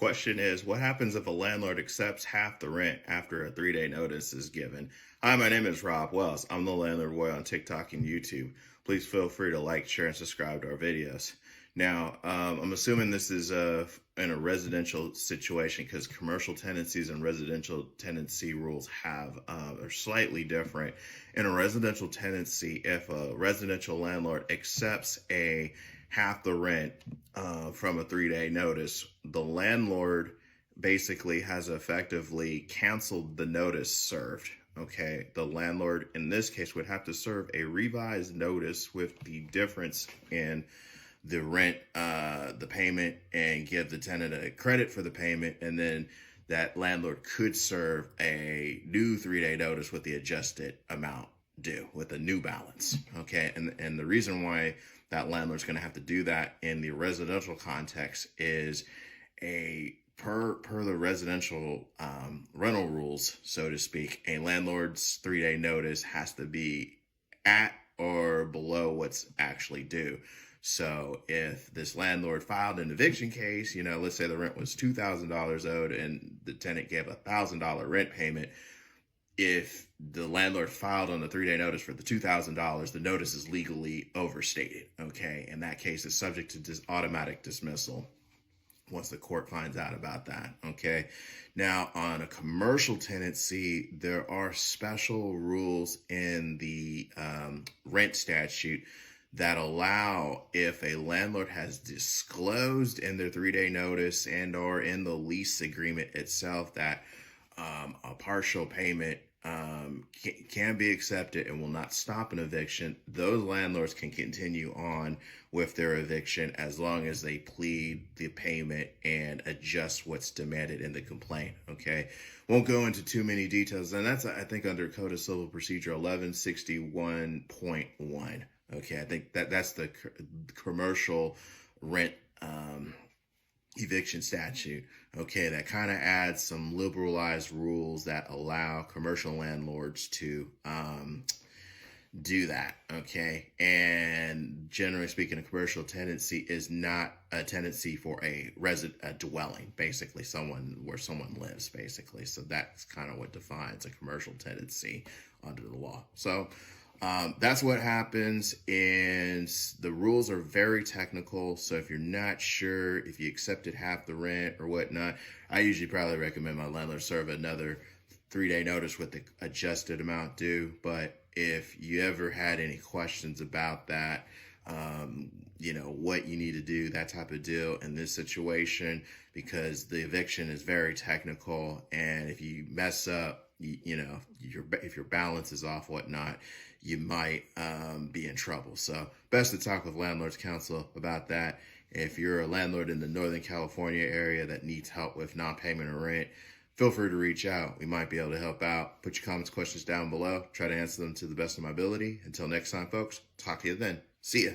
Question is, what happens if a landlord accepts half the rent after a 3-day notice is given? Hi, my name is Rob Wells. I'm the Landlord Boy on TikTok and YouTube. Please feel free to like, share, and subscribe to our videos. Now, I'm assuming this is in a residential situation because commercial tenancies and residential tenancy rules are slightly different. In a residential tenancy, if a residential landlord accepts half the rent from a 3-day notice, the landlord basically has effectively canceled the notice served. Okay, the landlord in this case would have to serve a revised notice with the difference in the rent, the payment, and give the tenant a credit for the payment. And then that landlord could serve a new 3-day notice with the adjusted amount due with a new balance. Okay, and the reason why that landlord's going to have to do that in the residential context is per the residential rental rules, so to speak, a landlord's 3-day notice has to be at or below what's actually due. So if this landlord filed an eviction case, let's say the rent was $2,000 owed and the tenant gave a $1,000 rent payment. If the landlord filed on the 3-day notice for the $2,000, the notice is legally overstated. Okay. In that case, it's subject to automatic dismissal once the court finds out about that. Okay. Now, on a commercial tenancy, there are special rules in the rent statute that allow, if a landlord has disclosed in their 3-day notice and or in the lease agreement itself that a partial payment can be accepted and will not stop an eviction, those landlords can continue on with their eviction as long as they plead the payment and adjust what's demanded in the complaint. Okay, won't go into too many details, and that's, I think, under Code of Civil Procedure 1161.1. Okay, I think that's the commercial rent eviction statute. Okay, that kind of adds some liberalized rules that allow commercial landlords to do that. Okay, and generally speaking, a commercial tenancy is not a tenancy for a dwelling, basically where someone lives, basically. So that's kind of what defines a commercial tenancy under the law. So that's what happens, and the rules are very technical. So if you're not sure if you accepted half the rent or whatnot, I usually probably recommend my landlord serve another 3-day notice with the adjusted amount due. But if you ever had any questions about that, what you need to do, that type of deal in this situation, because the eviction is very technical, and if you mess up, if your balance is off, whatnot, you might be in trouble. So best to talk with Landlord's Counsel about that. If you're a landlord in the Northern California area that needs help with non-payment of rent, feel free to reach out. We might be able to help out. Put your comments, questions down below. Try to answer them to the best of my ability. Until next time, folks, talk to you then. See ya.